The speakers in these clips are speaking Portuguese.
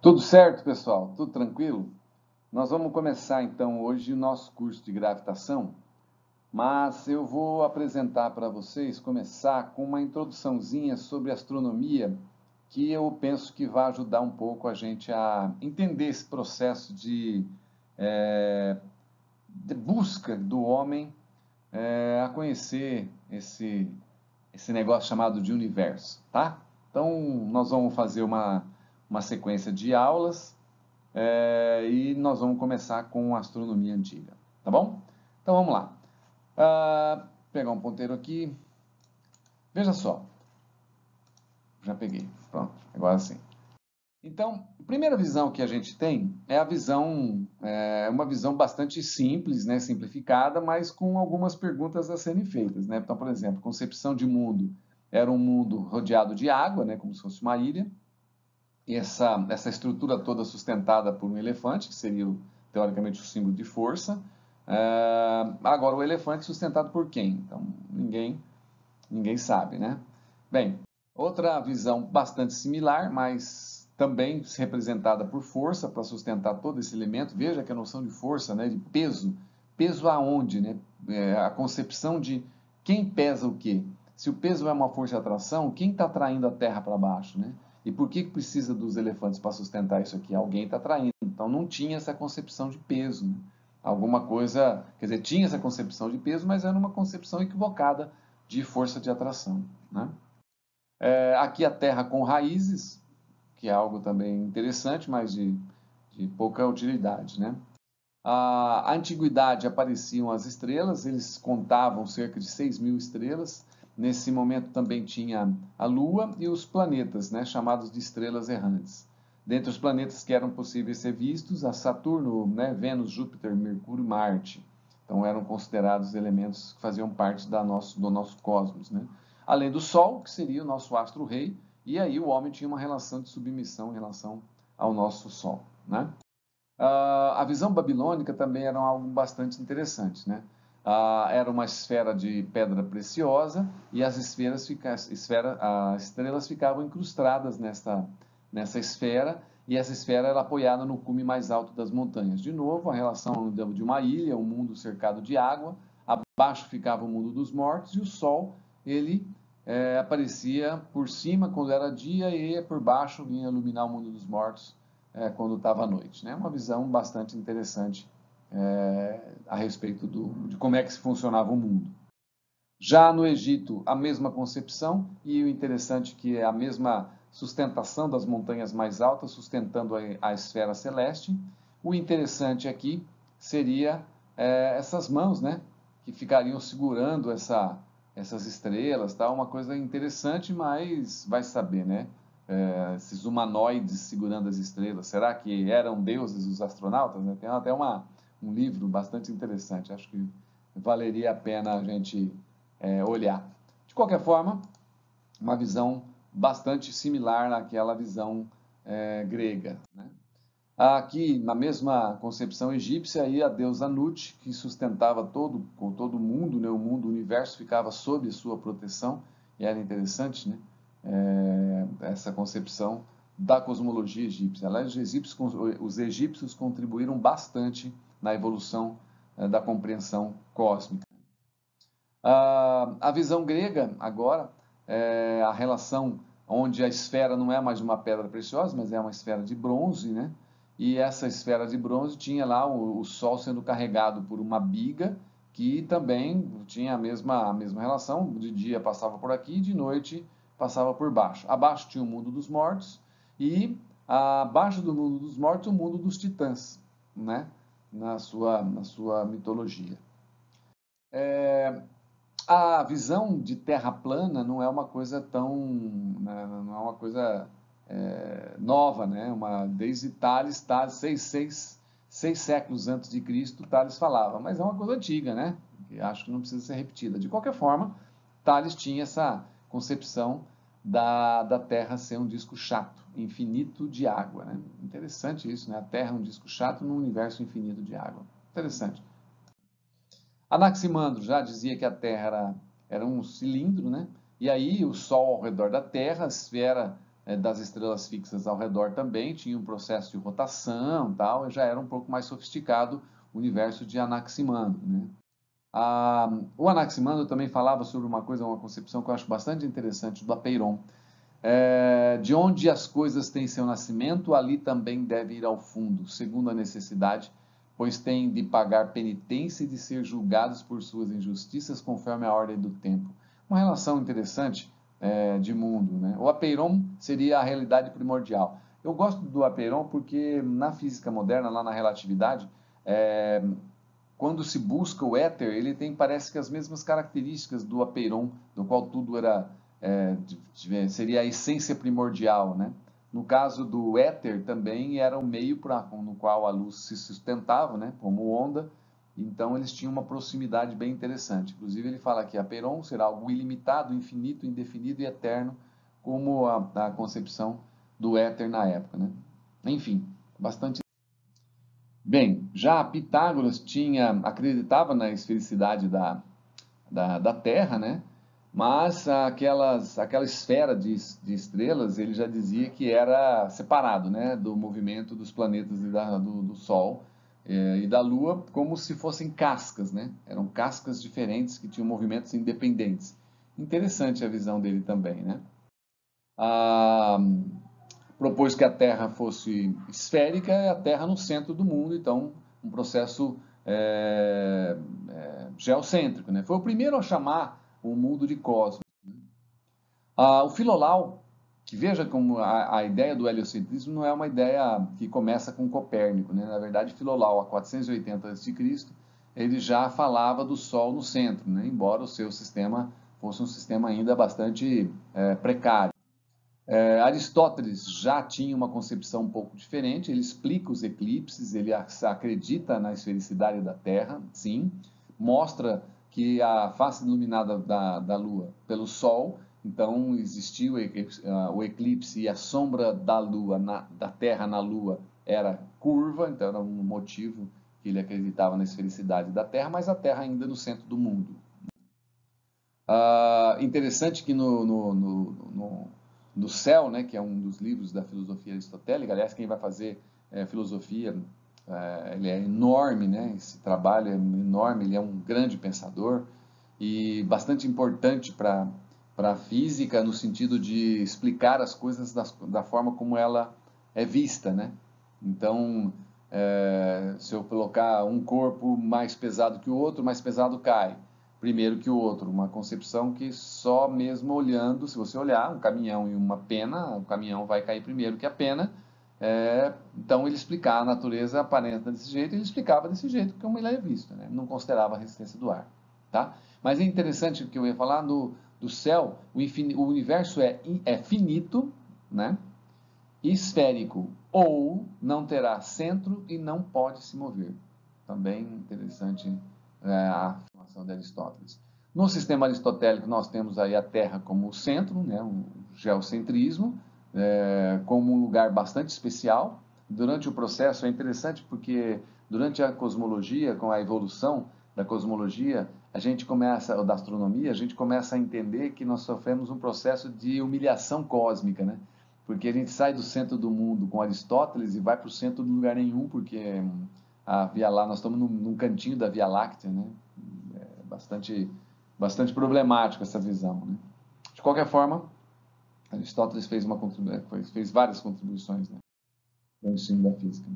Tudo certo, pessoal? Tudo tranquilo? Nós vamos começar então hoje o nosso curso de gravitação, mas eu vou apresentar para vocês, começar com uma introduçãozinha sobre astronomia, que eu penso que vai ajudar um pouco a gente a entender esse processo de busca do homem a conhecer esse negócio chamado de universo, tá? Então, nós vamos fazer uma sequência de aulas e nós vamos começar com astronomia antiga, tá bom? Então vamos lá. Pegar um ponteiro aqui. Veja só. Já peguei. Pronto, agora sim. Então, a primeira visão que a gente tem é a visão, uma visão bastante simples, né, simplificada, mas com algumas perguntas a serem feitas, né? Então, por exemplo, concepção de mundo era um mundo rodeado de água, né, como se fosse uma ilha. E essa estrutura toda sustentada por um elefante, que seria, teoricamente, o símbolo de força. Agora, o elefante sustentado por quem? Então, ninguém sabe, né? Bem, outra visão bastante similar, mas também representada por força, para sustentar todo esse elemento. Veja que a noção de força, né, de peso, peso aonde, né? A concepção de quem pesa o quê? Se o peso é uma força de atração, quem está atraindo a Terra para baixo, né? E por que precisa dos elefantes para sustentar isso aqui? Alguém está atraindo. Então não tinha essa concepção de peso, né? Alguma coisa, quer dizer, tinha essa concepção de peso, mas era uma concepção equivocada de força de atração, né? Aqui a Terra com raízes, que é algo também interessante, mas de pouca utilidade, né? A antiguidade apareciam as estrelas, eles contavam cerca de 6.000 estrelas. Nesse momento também tinha a Lua e os planetas, né, chamados de estrelas errantes. Dentre os planetas que eram possíveis ser vistos, a Saturno, né, Vênus, Júpiter, Mercúrio e Marte. Então eram considerados elementos que faziam parte do nosso cosmos, né? Além do Sol, que seria o nosso astro-rei, e aí o homem tinha uma relação de submissão em relação ao nosso Sol, né? A visão babilônica também era algo bastante interessante, né? Era uma esfera de pedra preciosa e as estrelas ficavam incrustadas nessa esfera, e essa esfera era apoiada no cume mais alto das montanhas. De novo, a relação de uma ilha, um mundo cercado de água, abaixo ficava o mundo dos mortos, e o Sol, ele aparecia por cima quando era dia e por baixo vinha iluminar o mundo dos mortos quando estava à noite, né? Uma visão bastante interessante a respeito de como é que funcionava o mundo. Já no Egito, a mesma concepção, e o interessante é que é a mesma sustentação das montanhas mais altas, sustentando a esfera celeste. O interessante aqui seria essas mãos, né, que ficariam segurando essas estrelas, tá? Uma coisa interessante, mas vai saber, né? Esses humanoides segurando as estrelas, será que eram deuses os astronautas? Né? Tem até um livro bastante interessante, acho que valeria a pena a gente olhar. De qualquer forma, uma visão bastante similar àquela visão grega, né? Aqui, na mesma concepção egípcia, aí a deusa Nut, que sustentava todo o mundo, né? O mundo, o universo ficava sob sua proteção, e era interessante, né? Essa concepção da cosmologia egípcia. Aliás, os egípcios contribuíram bastante na evolução da compreensão cósmica. A visão grega, agora, a relação onde a esfera não é mais uma pedra preciosa, mas é uma esfera de bronze, né? E essa esfera de bronze tinha lá o Sol sendo carregado por uma biga, que também tinha a mesma relação, de dia passava por aqui, de noite passava por baixo. Abaixo tinha o mundo dos mortos, e abaixo do mundo dos mortos o mundo dos titãs, né? Na sua mitologia. A visão de terra plana não é uma coisa não é uma coisa nova, né? Desde Tales, seis séculos antes de Cristo, Tales falava, mas é uma coisa antiga, né? Que acho que não precisa ser repetida. De qualquer forma, Tales tinha essa concepção da Terra ser um disco chato, infinito de água, né? Interessante isso, né? A Terra é um disco chato num universo infinito de água. Interessante. Anaximandro já dizia que a Terra era um cilindro, né? E aí o Sol ao redor da Terra, a esfera das estrelas fixas ao redor também tinha um processo de rotação, tal, e já era um pouco mais sofisticado o universo de Anaximandro, né? O Anaximandro também falava sobre uma coisa, uma concepção que eu acho bastante interessante do Apeiron. De onde as coisas têm seu nascimento, ali também deve ir ao fundo, segundo a necessidade, pois têm de pagar penitência e de ser julgados por suas injustiças conforme a ordem do tempo. Uma relação interessante de mundo, né? O Apeiron seria a realidade primordial. Eu gosto do Apeiron porque na física moderna, lá na relatividade, quando se busca o éter, ele tem, parece que as mesmas características do Apeiron, do qual tudo era, seria a essência primordial, né? No caso do éter, também era o meio no qual a luz se sustentava, né? Como onda. Então, eles tinham uma proximidade bem interessante. Inclusive, ele fala que Apeiron será algo ilimitado, infinito, indefinido e eterno, como a concepção do éter na época, né? Enfim, bastante. Bem, já Pitágoras acreditava na esfericidade da Terra, né? Mas aquela esfera de estrelas, ele já dizia que era separado, né? Do movimento dos planetas e do Sol e da Lua, como se fossem cascas, né? Eram cascas diferentes que tinham movimentos independentes. Interessante a visão dele também, né? Propôs que a Terra fosse esférica e a Terra no centro do mundo, então um processo geocêntrico, né? Foi o primeiro a chamar o mundo de cosmos. O Filolau, que veja como a ideia do heliocentrismo não é uma ideia que começa com Copérnico, né? Na verdade, Filolau, a 480 a.C., ele já falava do Sol no centro, né? Embora o seu sistema fosse um sistema ainda bastante precário. Aristóteles já tinha uma concepção um pouco diferente, ele explica os eclipses, ele acredita na esfericidade da Terra, sim, mostra que a face iluminada da Lua pelo Sol, então existia o eclipse e a sombra da Lua, da Terra na Lua era curva, então era um motivo que ele acreditava na esfericidade da Terra, mas a Terra ainda no centro do mundo. Interessante que no Céu, né, que é um dos livros da filosofia aristotélica, aliás, quem vai fazer filosofia, ele é enorme, né, esse trabalho é enorme, ele é um grande pensador e bastante importante para a física no sentido de explicar as coisas da forma como ela é vista, né? Então, se eu colocar um corpo mais pesado que o outro, mais pesado cai primeiro que o outro, uma concepção que só mesmo olhando, se você olhar um caminhão e uma pena, o caminhão vai cair primeiro que a pena. Então ele explicava a natureza aparenta desse jeito, ele explicava desse jeito como ele é visto, né? Não considerava a resistência do ar, tá? Mas é interessante o que eu ia falar do céu, o universo é finito, né? Esférico, ou não terá centro e não pode se mover. Também interessante a afirmação de Aristóteles. No sistema aristotélico, nós temos aí a Terra como o centro, né, o geocentrismo, como um lugar bastante especial. Durante o processo é interessante porque durante a cosmologia, com a evolução da cosmologia, da astronomia, a gente começa a entender que nós sofremos um processo de humilhação cósmica, né? Porque a gente sai do centro do mundo com Aristóteles e vai para o centro do lugar nenhum, porque nós estamos num cantinho da Via Láctea, né? É bastante problemático essa visão, né? De qualquer forma, Aristóteles fez várias contribuições, né, no ensino da física.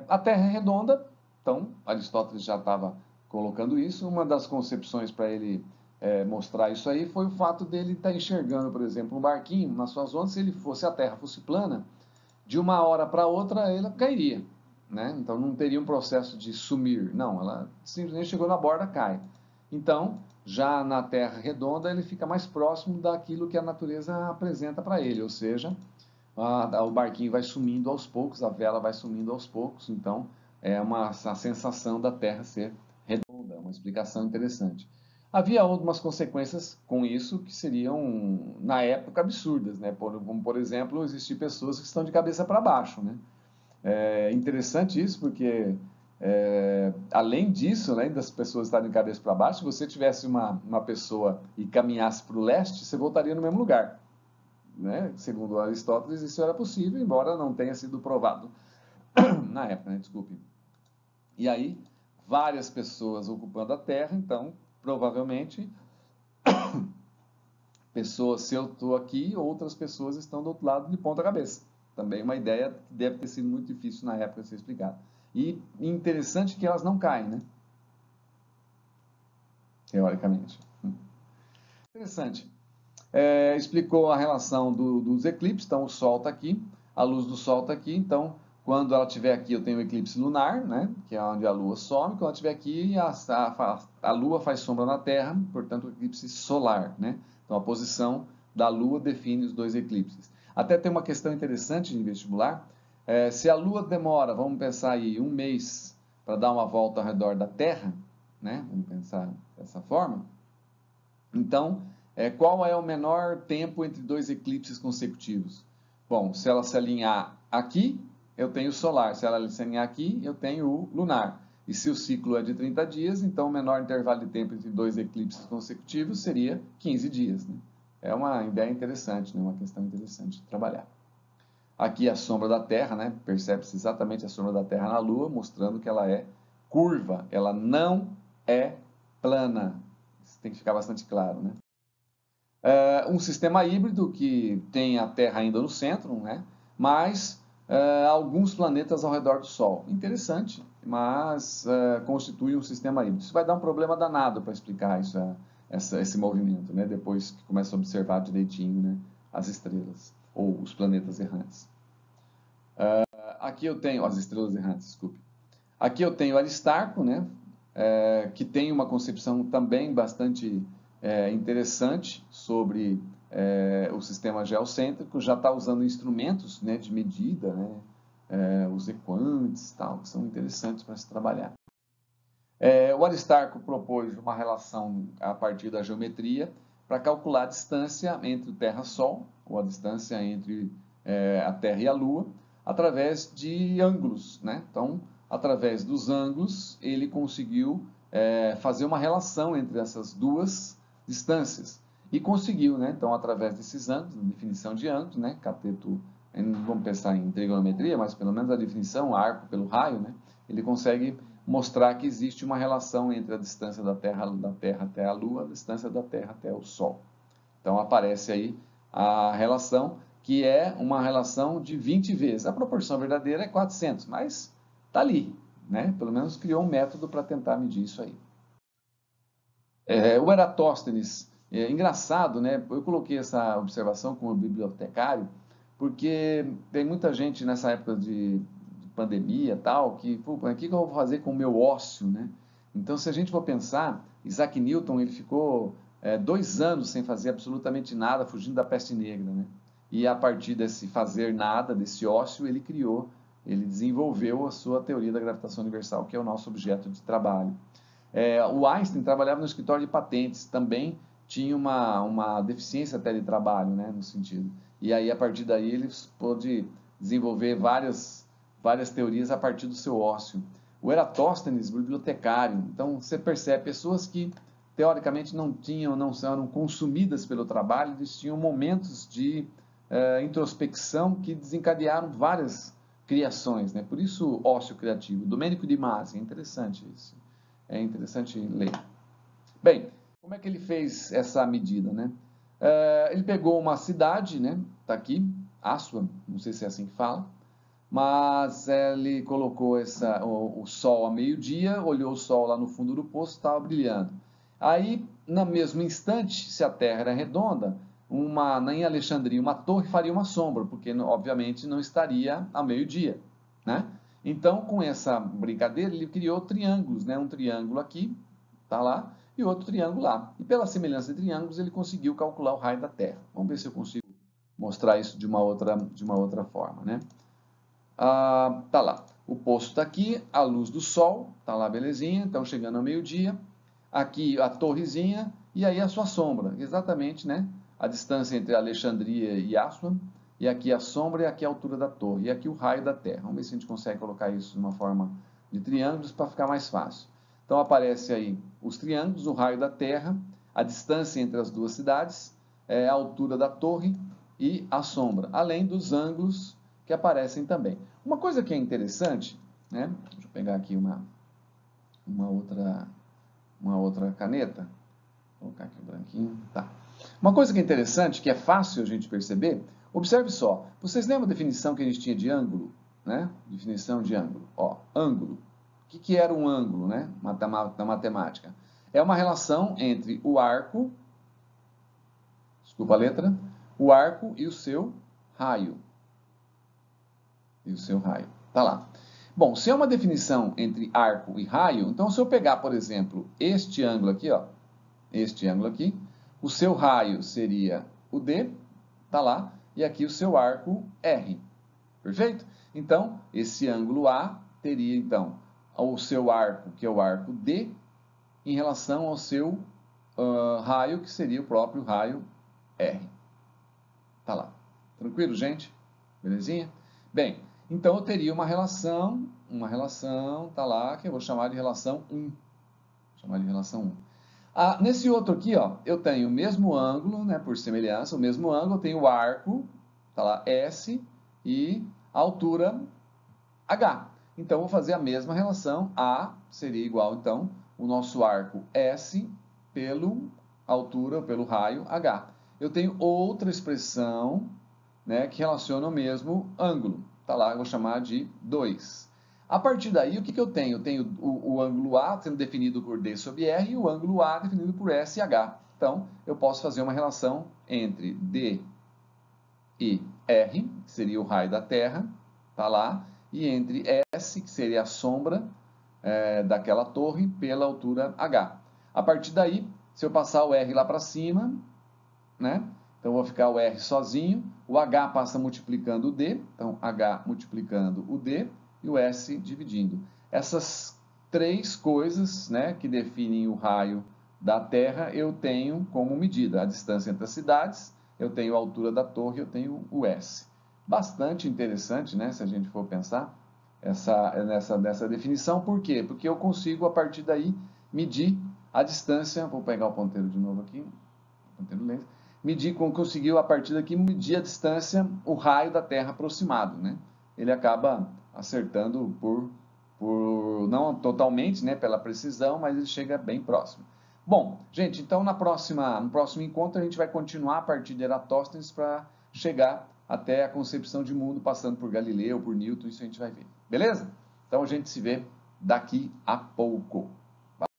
A Terra é redonda, então Aristóteles já estava colocando isso. Uma das concepções para ele mostrar isso aí foi o fato dele estar enxergando, por exemplo, um barquinho nas suas ondas. Se a Terra fosse plana, de uma hora para outra ela cairia, né? Então não teria um processo de sumir, não, ela simplesmente chegou na borda, cai. Então, já na Terra redonda, ele fica mais próximo daquilo que a natureza apresenta para ele, ou seja, o barquinho vai sumindo aos poucos, a vela vai sumindo aos poucos, então é a sensação da Terra ser redonda, uma explicação interessante. Havia algumas consequências com isso que seriam, na época, absurdas, né? Como, por exemplo, existir pessoas que estão de cabeça para baixo, né? É interessante isso porque, além disso, além das pessoas estarem de cabeça para baixo, se você tivesse uma pessoa e caminhasse para o leste, você voltaria no mesmo lugar. né, segundo Aristóteles, isso era possível, embora não tenha sido provado na época, né, desculpe. E aí, várias pessoas ocupando a Terra, então, provavelmente, pessoas, se eu estou aqui, outras pessoas estão do outro lado de ponta cabeça. Também uma ideia que deve ter sido muito difícil na época de ser explicada. E interessante que elas não caem, né? Teoricamente. Interessante. Explicou a relação dos eclipses, então o Sol está aqui, a luz do Sol está aqui, então quando ela estiver aqui eu tenho o eclipse lunar, né, que é onde a Lua some, quando ela estiver aqui a Lua faz sombra na Terra, portanto o eclipse solar, né, então a posição da Lua define os dois eclipses. Até tem uma questão interessante em vestibular, se a Lua demora, vamos pensar aí, um mês para dar uma volta ao redor da Terra, né, vamos pensar dessa forma, então qual é o menor tempo entre dois eclipses consecutivos? Bom, se ela se alinhar aqui, eu tenho o solar. Se ela se alinhar aqui, eu tenho o lunar. E se o ciclo é de 30 dias, então o menor intervalo de tempo entre dois eclipses consecutivos seria 15 dias. Né? É uma ideia interessante, né? Uma questão interessante de trabalhar. Aqui a sombra da Terra, né? Percebe-se exatamente a sombra da Terra na Lua, mostrando que ela é curva, ela não é plana. Isso tem que ficar bastante claro, né? Um sistema híbrido que tem a Terra ainda no centro, né? Mas alguns planetas ao redor do Sol. Interessante, mas constitui um sistema híbrido. Isso vai dar um problema danado para explicar esse movimento, né? Depois que começa a observar direitinho, né? As estrelas, ou os planetas errantes. Aqui eu tenho, as estrelas errantes, desculpe. Aqui eu tenho Aristarco, né? Que tem uma concepção também bastante interessante sobre o sistema geocêntrico, já está usando instrumentos, né, de medida, né, os equantes, tal, que são interessantes para se trabalhar. O Aristarco propôs uma relação a partir da geometria para calcular a distância entre o Terra-Sol, ou a distância entre a Terra e a Lua, através de ângulos, né? Então, através dos ângulos, ele conseguiu fazer uma relação entre essas duas distâncias. E conseguiu, né? Então, através desses ângulos, definição de ângulos, né? Cateto, não vamos pensar em trigonometria, mas pelo menos a definição, arco pelo raio, né? Ele consegue mostrar que existe uma relação entre a distância da Terra até a Lua, a distância da Terra até o Sol. Então, aparece aí a relação, que é uma relação de 20 vezes. A proporção verdadeira é 400, mas está ali, né? Pelo menos criou um método para tentar medir isso aí. O Eratóstenes, engraçado, né? Eu coloquei essa observação como bibliotecário, porque tem muita gente nessa época de pandemia e tal, que, pô, o que eu vou fazer com o meu ócio, né? Então, se a gente for pensar, Isaac Newton, ele ficou 2 anos sem fazer absolutamente nada, fugindo da peste negra, né? E a partir desse fazer nada, desse ócio, ele desenvolveu a sua teoria da gravitação universal, que é o nosso objeto de trabalho. O Einstein trabalhava no escritório de patentes, também tinha uma deficiência até de trabalho, né, no sentido. E aí, a partir daí, ele pôde desenvolver várias teorias a partir do seu ócio. O Eratóstenes, bibliotecário. Então, você percebe, pessoas que, teoricamente, não eram consumidas pelo trabalho, eles tinham momentos de introspecção que desencadearam várias criações, né? Por isso, ócio criativo. Domênico de Masi, é interessante isso. É interessante ler. Bem, como é que ele fez essa medida, né? Ele pegou uma cidade, né? Tá aqui, Aswan, não sei se é assim que fala, mas ele colocou o sol a meio-dia, olhou o sol lá no fundo do poço, estava brilhando. Aí, no mesmo instante, se a Terra era redonda, em Alexandria, uma torre faria uma sombra, porque obviamente não estaria a meio-dia, né? Então, com essa brincadeira, ele criou triângulos, né? Um triângulo aqui, tá lá, e outro triângulo lá. E pela semelhança de triângulos, ele conseguiu calcular o raio da Terra. Vamos ver se eu consigo mostrar isso de uma outra forma, né? Tá lá. O poço está aqui, a luz do sol, tá lá, belezinha. Então, chegando ao meio-dia. Aqui a torrezinha e aí a sua sombra. Exatamente, né? A distância entre Alexandria e Aswan. E aqui a sombra e aqui a altura da torre. E aqui o raio da Terra. Vamos ver se a gente consegue colocar isso de uma forma de triângulos para ficar mais fácil. Então, aparece aí os triângulos, o raio da Terra, a distância entre as duas cidades, a altura da torre e a sombra, além dos ângulos que aparecem também. Uma coisa que é interessante, né? Deixa eu pegar aqui uma outra caneta. Vou colocar aqui o branquinho. Tá. Uma coisa que é interessante, que é fácil a gente perceber, observe só. Vocês lembram a definição que a gente tinha de ângulo? Né? Definição de ângulo. Ó, ângulo. O que era um ângulo, né? Na matemática? É uma relação entre o arco, desculpa a letra, o arco e o seu raio. Tá lá. Bom, se é uma definição entre arco e raio, então se eu pegar, por exemplo, este ângulo aqui, ó, este ângulo aqui, o seu raio seria o D, tá lá, e aqui o seu arco R. Perfeito? Então, esse ângulo A teria, então, o seu arco, que é o arco D, em relação ao seu raio, que seria o próprio raio R. Tá lá. Tranquilo, gente? Belezinha? Bem, então eu teria uma relação, tá lá, que eu vou chamar de relação 1. Nesse outro aqui, ó, eu tenho o mesmo ângulo, né, por semelhança, o mesmo ângulo, eu tenho o arco, tá lá, S, e a altura H. Então, eu vou fazer a mesma relação, A seria igual, então, o nosso arco S pelo altura, pelo raio H. Eu tenho outra expressão, né, que relaciona o mesmo ângulo. Tá lá, eu vou chamar de 2. A partir daí, o que eu tenho? Eu tenho o ângulo A sendo definido por D sobre R e o ângulo A definido por S e H. Então, eu posso fazer uma relação entre D e R, que seria o raio da Terra, tá lá, e entre S, que seria a sombra daquela torre, pela altura H. A partir daí, se eu passar o R lá para cima, né? Então, eu vou ficar o R sozinho, o H passa multiplicando o D, então H multiplicando o D e o S dividindo. Essas três coisas, né, que definem o raio da Terra, eu tenho como medida a distância entre as cidades, eu tenho a altura da torre, eu tenho o S. Bastante interessante, né, se a gente for pensar nessa definição. Por quê? Porque eu consigo, a partir daí, medir a distância. Vou pegar o ponteiro de novo aqui. Ponteiro laser. Conseguiu, a partir daqui, medir a distância, o raio da Terra aproximado, né? Ele acaba acertando não totalmente, né, pela precisão, mas ele chega bem próximo. Bom, gente, então no próximo encontro a gente vai continuar a partir de Eratóstenes para chegar até a concepção de mundo, passando por Galileu, por Newton, isso a gente vai ver. Beleza? Então a gente se vê daqui a pouco.